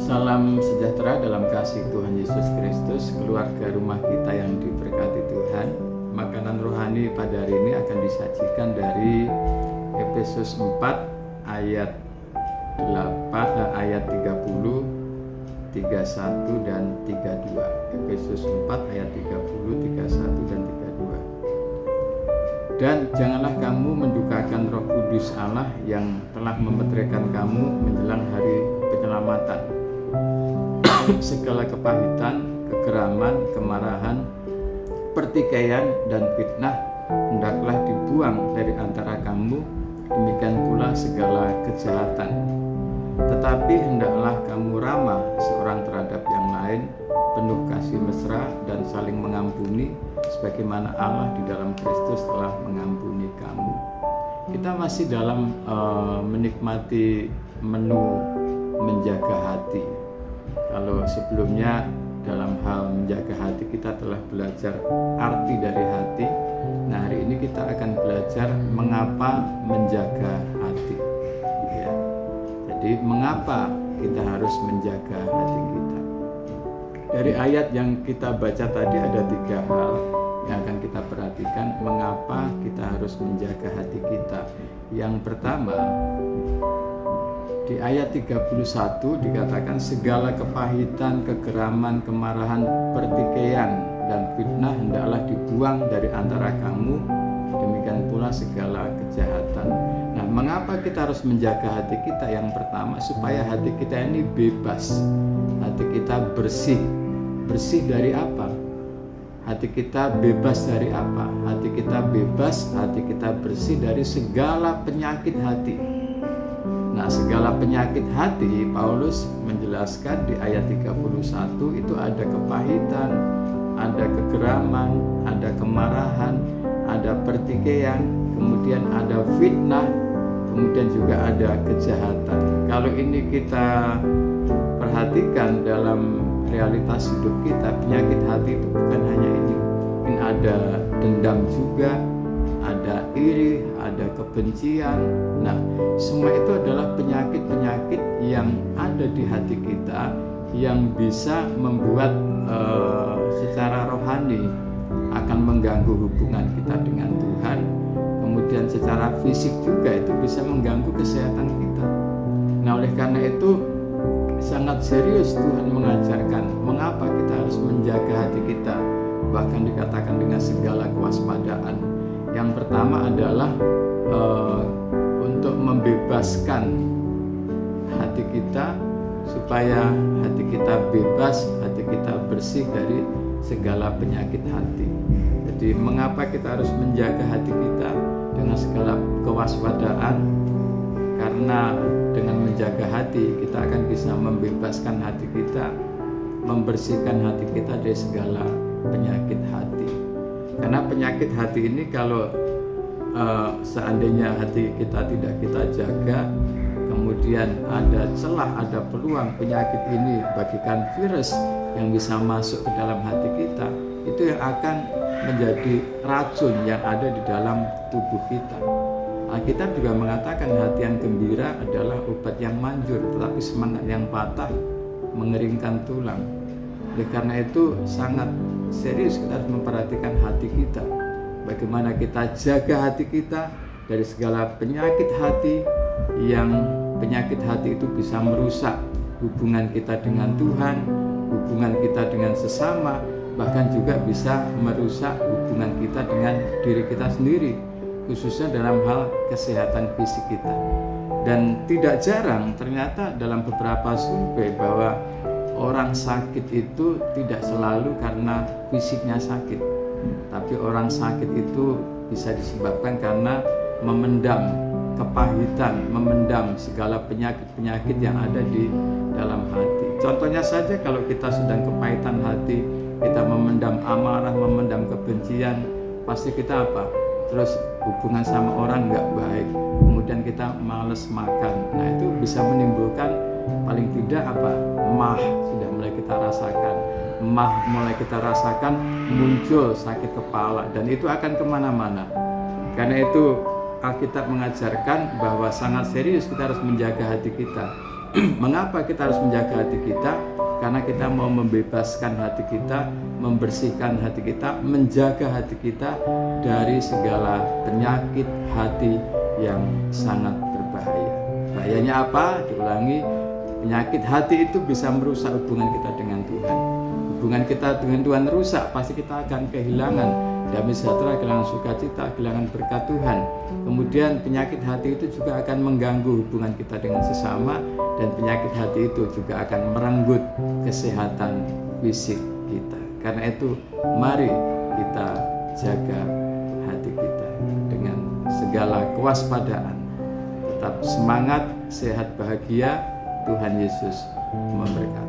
Salam sejahtera dalam kasih Tuhan Yesus Kristus, keluarga rumah kita yang diberkati Tuhan. Makanan rohani pada hari ini akan disajikan dari Efesus 4 ayat 30, 31 dan 32. Efesus 4 ayat 30, 31 dan 32. Dan janganlah kamu mendukakan Roh Kudus Allah yang telah memeteraikan kamu menjelang hari penyelamatan. Segala kepahitan, kegeraman, kemarahan, pertikaian, dan fitnah hendaklah dibuang dari antara kamu, demikian pula segala kejahatan. Tetapi hendaklah kamu ramah seorang terhadap yang lain, penuh kasih mesra dan saling mengampuni, sebagaimana Allah di dalam Kristus telah mengampuni kamu. Kita masih dalam menikmati menu menjaga hati. Kalau sebelumnya dalam hal menjaga hati kita telah belajar arti dari hati. Nah, hari ini kita akan belajar mengapa menjaga hati. Ya. Jadi mengapa kita harus menjaga hati kita? Dari ayat yang kita baca tadi ada 3 hal yang akan kita perhatikan mengapa kita harus menjaga hati kita. Yang pertama, di ayat 31 dikatakan segala kepahitan, kegeraman, kemarahan, pertikaian, dan fitnah hendaklah dibuang dari antara kamu, demikian pula segala kejahatan. Nah, mengapa kita harus menjaga hati kita? Yang pertama, supaya hati kita ini bebas, hati kita bersih. Bersih dari apa? Hati kita bebas dari apa? Hati kita bebas, hati kita bersih dari segala penyakit hati. Nah, segala penyakit hati, Paulus menjelaskan di ayat 31 itu ada kepahitan, ada kegeraman, ada kemarahan, ada pertikaian, kemudian ada fitnah, kemudian juga ada kejahatan. Kalau ini kita perhatikan dalam realitas hidup kita, penyakit hati itu bukan hanya ini. Mungkin ada dendam juga, ada iri, ada kebencian. Nah, semua itu adalah penyakit-penyakit yang ada di hati kita yang bisa membuat secara rohani akan mengganggu hubungan kita dengan Tuhan. Kemudian secara fisik juga itu bisa mengganggu kesehatan kita. Nah, oleh karena itu sangat serius Tuhan mengajarkan mengapa kita harus menjaga hati kita, bahkan dikatakan dengan segala kewaspadaan. Yang pertama adalah untuk membebaskan hati kita supaya hati kita bebas, hati kita bersih dari segala penyakit hati. Jadi mengapa kita harus menjaga hati kita dengan segala kewaspadaan? Karena dengan menjaga hati kita akan bisa membebaskan hati kita, membersihkan hati kita dari segala penyakit hati. Karena penyakit hati ini kalau seandainya hati kita tidak kita jaga, kemudian ada celah, ada peluang penyakit ini bagikan virus yang bisa masuk ke dalam hati kita, itu yang akan menjadi racun yang ada di dalam tubuh kita. Alkitab juga mengatakan hati yang gembira adalah obat yang manjur, tetapi semangat yang patah mengeringkan tulang. Oleh karena itu sangat serius kita harus memperhatikan hati kita. Bagaimana kita jaga hati kita dari segala penyakit hati, yang penyakit hati itu bisa merusak hubungan kita dengan Tuhan, hubungan kita dengan sesama, bahkan juga bisa merusak hubungan kita dengan diri kita sendiri, khususnya dalam hal kesehatan fisik kita. Dan tidak jarang ternyata dalam beberapa survei bahwa orang sakit itu tidak selalu karena fisiknya sakit, tapi orang sakit itu bisa disebabkan karena memendam kepahitan, memendam segala penyakit-penyakit yang ada di dalam hati. Contohnya saja kalau kita sedang kepahitan hati, kita memendam amarah, memendam kebencian, pasti kita apa? Terus hubungan sama orang nggak baik, kemudian kita males makan. Nah, itu bisa menimbulkan paling tidak apa? Mah sudah mulai kita rasakan, muncul sakit kepala, dan itu akan kemana-mana. Karena itu Alkitab mengajarkan bahwa sangat serius kita harus menjaga hati kita. Mengapa kita harus menjaga hati kita? Karena kita mau membebaskan hati kita, membersihkan hati kita, menjaga hati kita dari segala penyakit hati yang sangat berbahaya. Bahayanya apa? Diulangi, penyakit hati itu bisa merusak hubungan kita dengan Tuhan. Hubungan kita dengan Tuhan rusak, pasti kita akan kehilangan damai sejahtera, kehilangan sukacita, kehilangan berkat Tuhan. Kemudian penyakit hati itu juga akan mengganggu hubungan kita dengan sesama, dan penyakit hati itu juga akan merenggut kesehatan fisik kita. Karena itu mari kita jaga hati kita dengan segala kewaspadaan. Tetap semangat, sehat, bahagia. Tuhan Yesus memberkati.